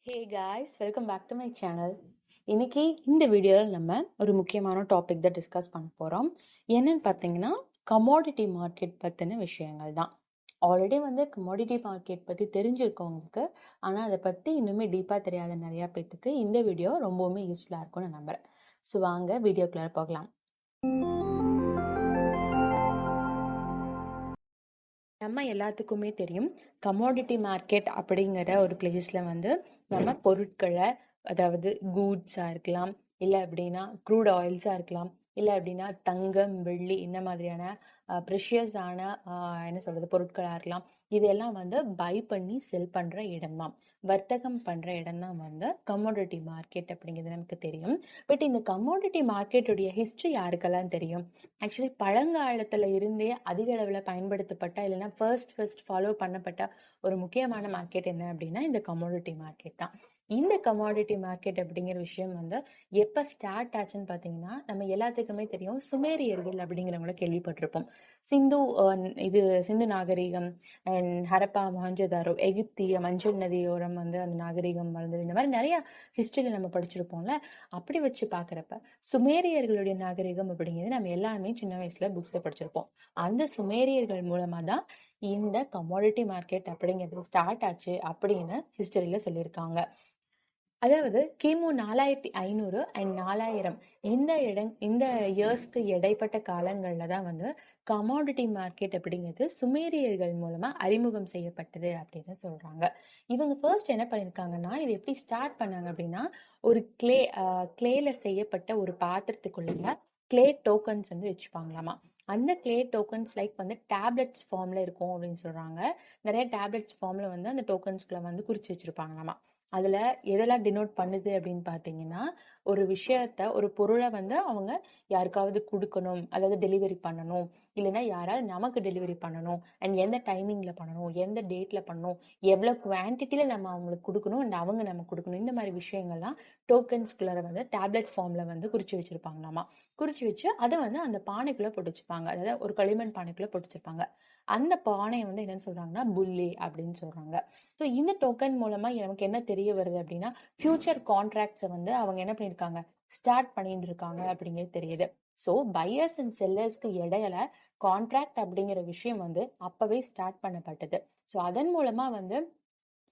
Hey guys, welcome back to my channel. இன்னைக்கு இந்த வீடியோவில் நம்ம ஒரு முக்கியமான டாபிக் தான் டிஸ்கஸ் பண்ண போகிறோம். என்னன்னு பார்த்தீங்கன்னா, கமோடிட்டி மார்க்கெட் பற்றின விஷயங்கள் தான். ஆல்ரெடி கமோடிட்டி மார்க்கெட் பற்றி தெரிஞ்சிருக்கோம் உங்களுக்கு. ஆனால் அதை பற்றி இன்னுமே டீப்பாக தெரியாத நிறையா பேர்த்துக்கு இந்த வீடியோ ரொம்பவுமே யூஸ்ஃபுல்லாக இருக்கும்னு நான் நம்புகிறேன். ஸோ வாங்க வீடியோக்குள்ளே போகலாம். நம்ம எல்லாத்துக்குமே தெரியும், கமோடிட்டி மார்க்கெட் அப்படிங்கிற ஒரு பிளேஸில் நம்ம பொருட்களை, அதாவது கூட்ஸாக இருக்கலாம், இல்லை அப்படின்னா க்ரூட் ஆயில்ஸாக இருக்கலாம், இல்லை அப்படின்னா தங்கம், வெள்ளி இந்த மாதிரியான ப்ரெஷியஸான என்ன சொல்கிறது பொருட்களாக இருக்கலாம். இதெல்லாம் பை பண்ணி செல் பண்ணுற இடம் தான், வர்த்தகம் பண்ணுற இடம் தான் கமோடிட்டி மார்க்கெட் அப்படிங்கிறது நமக்கு தெரியும். பட் இந்த கமோடிட்டி மார்க்கெட்டுடைய ஹிஸ்ட்ரி யாருக்கெல்லாம் தெரியும்? ஆக்சுவலி பழங்காலத்தில் இருந்தே அதிக அளவில் பயன்படுத்தப்பட்ட, இல்லைன்னா ஃபர்ஸ்ட் ஃபாலோ பண்ணப்பட்ட ஒரு முக்கியமான மார்க்கெட் என்ன அப்படின்னா இந்த கமோடிட்டி மார்க்கெட் தான். இந்த கமாடிட்டி மார்க்கெட் அப்படிங்கிற விஷயம் எப்போ ஸ்டார்ட் ஆச்சுன்னு பார்த்தீங்கன்னா, நம்ம எல்லாத்துக்குமே தெரியும், சுமேரியர்கள் அப்படிங்கிறவங்கள கேள்விப்பட்டிருப்போம். சிந்து நாகரிகம் அண்ட் ஹரப்பா, மொஹஞ்சதாரோ, எகிப்திய மஞ்சள் நதியோரம் அந்த நாகரிகம் வளர்ந்தது. இந்த மாதிரி நிறைய ஹிஸ்டரியில் நம்ம படிச்சிருப்போம்ல. அப்படி வச்சு பார்க்குறப்ப சுமேரியர்களுடைய நாகரிகம் அப்படிங்கிறது நம்ம எல்லாமே சின்ன வயசுல புக்ஸ்ல படிச்சிருப்போம். அந்த சுமேரியர்கள் மூலமா தான் இந்த கமாடிட்டி மார்க்கெட் அப்படிங்கிறது ஸ்டார்ட் ஆச்சு அப்படின்னு ஹிஸ்டரியில சொல்லியிருக்காங்க. அதாவது கிமு 4500 அண்ட் 4000 இந்த இயர்ஸ்க்கு இடைப்பட்ட காலங்களில் தான் கமாடிட்டி மார்க்கெட் அப்படிங்கிறது சுமேரியர்கள் மூலமா அறிமுகம் செய்யப்பட்டது அப்படின்னு சொல்றாங்க. இவங்க ஃபர்ஸ்ட் என்ன பண்ணியிருக்காங்கன்னா, இது எப்படி ஸ்டார்ட் பண்ணாங்க அப்படின்னா, ஒரு கிளேல செய்யப்பட்ட ஒரு பாத்திரத்துக்குள்ள கிளே டோக்கன்ஸ் வச்சுப்பாங்களாமா. அந்த கிளே டோக்கன்ஸ் லைக் டேப்லெட்ஸ் ஃபார்ம்ல இருக்கும் அப்படின்னு சொல்றாங்க. நிறைய டேப்லெட்ஸ் ஃபார்ம்ல அந்த டோக்கன்ஸ்குள்ள குறிச்சு வச்சிருப்பாங்களாமா. அதுல எதெல்லாம் டினோட் பண்ணுது அப்படின்னு பார்த்தீங்கன்னா, ஒரு விஷயத்த, ஒரு பொருளை அவங்க யாருக்காவது கொடுக்கணும், அதாவது டெலிவரி பண்ணணும், இல்லைன்னா யாராவது நமக்கு டெலிவரி பண்ணணும், அண்ட் எந்த டைமிங்ல பண்ணணும், எந்த டேட்ல பண்ணணும், எவ்வளோ குவான்டிட்டியில நம்ம அவங்களுக்கு கொடுக்கணும், அண்ட் அவங்க நம்ம கொடுக்கணும், இந்த மாதிரி விஷயங்கள்லாம் டோக்கன்ஸ்குள்ள டேப்லெட் ஃபார்ம்ல குறிச்சு வச்சிருப்பாங்களாமா. குறிச்சு வச்சு அதை அந்த பானைக்குள்ள போட்டு வச்சுப்பாங்க. அதாவது ஒரு களிமண் பானைக்குள்ள போட்டு வச்சிருப்பாங்க. அந்த பானையை என்னன்னு சொல்றாங்கன்னா புல்லே அப்படின்னு சொல்றாங்க. ஸோ இந்த டோக்கன் மூலமா எனக்கு என்ன தெரிய வருது அப்படின்னா, ஃபியூச்சர் கான்ட்ராக்ட்ஸை அவங்க என்ன பண்ணியிருக்காங்க, ஸ்டார்ட் பண்ணியிருக்காங்க அப்படிங்கிறது தெரியுது. ஸோ பையர்ஸ் அண்ட் செல்லர்ஸ்க்கு இடையில கான்ட்ராக்ட் அப்படிங்கிற விஷயம் அப்பவே ஸ்டார்ட் பண்ணப்பட்டது. ஸோ அதன் மூலமா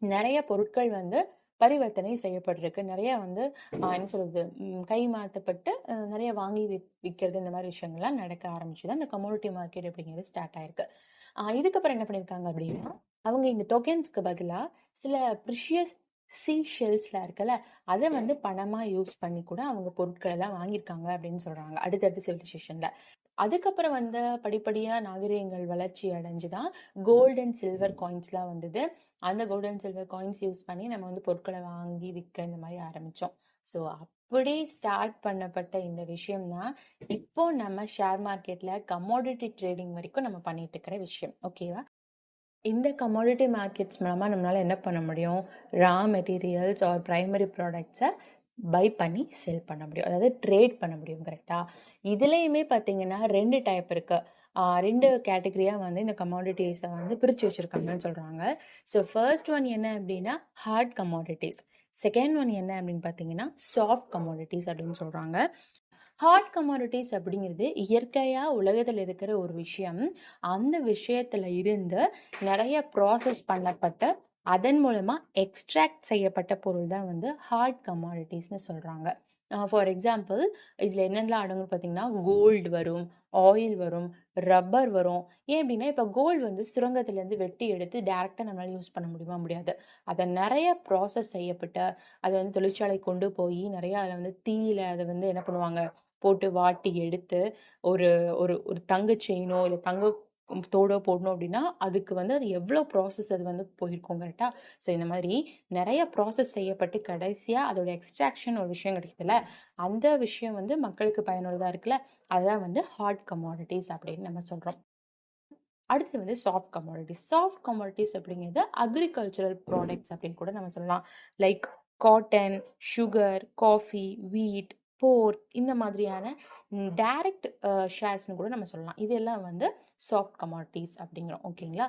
நிறைய பொருட்கள் பரிவர்த்தனை செய்யப்பட்டிருக்கு. நிறைய என்ன சொல்றது, கை மாற்றப்பட்டு நிறைய வாங்கி விற்கிறது, இந்த மாதிரி விஷயங்கள்லாம் நடக்க ஆரம்பிச்சுதான் இந்த கமோடிட்டி மார்க்கெட் அப்படிங்கிறது ஸ்டார்ட் ஆயிருக்கு. இதுக்கப்புறம் என்ன பண்ணியிருக்காங்க அப்படின்னா, அவங்க இந்த டோக்கன்ஸ்க்கு பதிலாக சில ப்ரிஷியஸ் ஷெல்ஸ்லாம் இருக்குல்ல, அதை பணமா யூஸ் பண்ணி கூட அவங்க பொருட்கள் எல்லாம் வாங்கியிருக்காங்க அப்படின்னு சொல்றாங்க அடுத்தடுத்த சிவிலைசேஷன்ல. அதுக்கப்புறம் படிப்படியா நாகரிகங்கள் வளர்ச்சி அடைஞ்சுதான் கோல்டு அண்ட் சில்வர் காயின்ஸ்லாம் வந்தது. அந்த gold and silver coins use பண்ணி நம்ம பொருட்களை வாங்கி விற்க இந்த மாதிரி ஆரம்பிச்சோம். ஸோ அப்படி ஸ்டார்ட் பண்ணப்பட்ட இந்த விஷயம் தான் இப்போ நம்ம ஷேர் மார்க்கெட்ல கமோடிட்டி ட்ரேடிங் வரைக்கும் நம்ம பண்ணிட்டு இருக்கிற விஷயம். ஓகேவா? இந்த கமோடிட்டி மார்க்கெட்ஸ் மூலமா நம்மளால என்ன பண்ண முடியும், ரா மெட்டீரியல்ஸ் ஆர் பிரைமரி ப்ராடக்ட்ஸை பை பண்ணி செல் பண்ண முடியும், அதாவது ட்ரேட் பண்ண முடியும். கரெக்டா? இதுலேயுமே பார்த்தீங்கன்னா 2 டைப் இருக்கு. 2 கேட்டகரியாக இந்த கமாடிட்டிஸை பிரித்து வச்சுருக்காங்கன்னு சொல்கிறாங்க. ஸோ ஃபர்ஸ்ட் ஒன் என்ன அப்படின்னா ஹார்ட் கமாடிட்டிஸ். செகண்ட் ஒன் என்ன அப்படின்னு பார்த்தீங்கன்னா சாஃப்ட் கமாடிட்டிஸ் அப்படின்னு சொல்கிறாங்க. ஹார்ட் கமாடிட்டிஸ் அப்படிங்கிறது இயற்கையாக உலகத்தில் இருக்கிற ஒரு விஷயம். அந்த விஷயத்தில் இருந்து நிறைய ப்ராசஸ் பண்ணப்பட்ட, அதன் மூலமாக எக்ஸ்ட்ராக்ட் செய்யப்பட்ட பொருள் தான் ஹார்ட் கமாடிட்டிஸ்னு சொல்கிறாங்க. ஃபார் எக்ஸாம்பிள், இதில் என்னென்னலாம் அடங்கும் பார்த்தீங்கன்னா, கோல்டு வரும், ஆயில் வரும், ரப்பர் வரும். ஏன் அப்படின்னா, இப்போ கோல்டு சுரங்கத்துலேருந்து வெட்டி எடுத்து டேரெக்டாக நம்மளால் யூஸ் பண்ண முடியாது. அதை நிறைய ப்ராசஸ் செய்யப்பட்ட, அதை தொழிற்சாலை கொண்டு போய் நிறையா அதில் தீயில அதை என்ன பண்ணுவாங்க, போட்டு வாட்டி எடுத்து ஒரு ஒரு ஒரு தங்க செயினோ இல்லை தங்க தோடோ போடணும் அப்படின்னா அதுக்கு அது எவ்வளோ ப்ராசஸ் அது போயிருக்கும். கரெக்டா? ஸோ இந்த மாதிரி நிறைய ப்ராசஸ் செய்யப்பட்டு கடைசியாக அதோட எக்ஸ்ட்ராக்ஷன் ஒரு விஷயம் கிடைக்குதுல்ல, அந்த விஷயம் மக்களுக்கு பயனுள்ளதாக இருக்குல்ல, அதுதான் ஹார்ட் கமாடிட்டிஸ் அப்படின்னு நம்ம சொல்கிறோம். அடுத்து சாஃப்ட் கமாடிட்டிஸ். சாஃப்ட் கமாடிட்டிஸ் அப்படிங்கிறது அக்ரிகல்ச்சரல் ப்ராடக்ட்ஸ் அப்படின்னு கூட நம்ம சொல்லலாம். லைக் காட்டன், சுகர், காஃபி, வீட், போர்க், இந்த மாதிரியான டைரக்ட் ஷேர்ஸ்னு கூட நம்ம சொல்லலாம். இதெல்லாம் சாஃப்ட் கமாடிட்டிஸ் அப்படிங்கிறோம். ஓகேங்களா?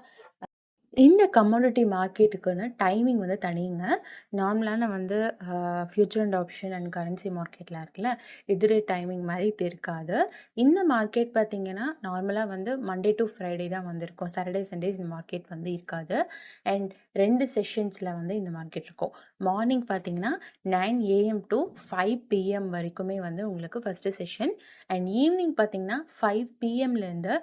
இந்த கமாடிட்டி மார்க்கெட்டுக்குன்னு டைமிங் வந்து தனிங்க. நார்மலான வந்து future and option and currency மார்க்கெட்லாம் இருக்குல்ல, இதுலே டைமிங் மாதிரி இது இருக்காது. இந்த மார்க்கெட் பார்த்தீங்கன்னா, நார்மலாக வந்து மண்டே டு ஃப்ரைடே தான் வந்து இருக்கும். சாட்டர்டே, சண்டேஸ் இந்த மார்க்கெட் வந்து இருக்காது. அண்ட் 2 செஷன்ஸில் வந்து இந்த மார்க்கெட் இருக்கும். மார்னிங் பார்த்தீங்கன்னா 9 AM டு 5 PM வரைக்குமே வந்து உங்களுக்கு ஃபஸ்ட்டு செஷன். அண்ட் ஈவினிங் பார்த்தீங்கன்னா 5 PMலேருந்து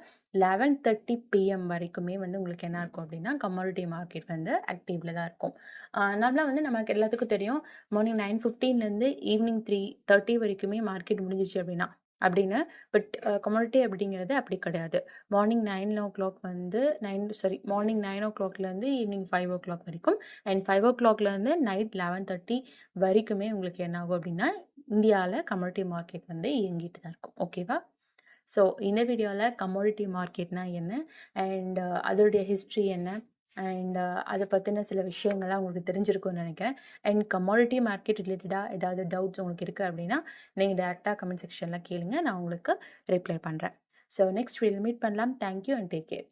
11:30 PM வரைக்குமே வந்து உங்களுக்கு என்ன இருக்கும் அப்படின்னா கமாடிட்டி மார்க்கெட் வந்து ஆக்டிவில் தான் இருக்கும். நார்மலாக வந்து நமக்கு எல்லாத்துக்கும் தெரியும் மார்னிங் 9:15லேருந்து ஈவினிங் 3:30 வரைக்குமே மார்க்கெட் முடிஞ்சிச்சு அப்படின்னு. பட் கமாடிட்டி அப்படிங்கிறது அப்படி கிடையாது. மார்னிங் 9 o'clock வந்து மார்னிங் 9 o'clockலேருந்து ஈவினிங் 5 o'clock வரைக்கும், அண்ட் 5 o'clockலேருந்து நைட் 11:30 வரைக்குமே உங்களுக்கு என்ன ஆகும் அப்படின்னா இந்தியாவில் கமாடிட்டி மார்க்கெட் வந்து இயங்கிட்டு தான் இருக்கும். ஓகேவா? ஸோ இந்த வீடியோவில் கமாடிட்டி மார்க்கெட்னா என்ன, அண்ட் அதோடைய ஹிஸ்ட்ரி என்ன, அண்ட் அதை பற்றின சில விஷயங்கள்லாம் உங்களுக்கு தெரிஞ்சிருக்கும்னு நினைக்கிறேன். அண்ட் கமாடிட்டி மார்க்கெட் ரிலேட்டடாக ஏதாவது டவுட்ஸ் உங்களுக்கு இருக்குது அப்படின்னா நீங்கள் டேரெக்டாக கமெண்ட் செக்ஷனில் கேளுங்க, நான் உங்களுக்கு ரிப்ளை பண்ணுறேன். ஸோ நெக்ஸ்ட் வீடியோ மீட் பண்ணலாம். Thank you and take care.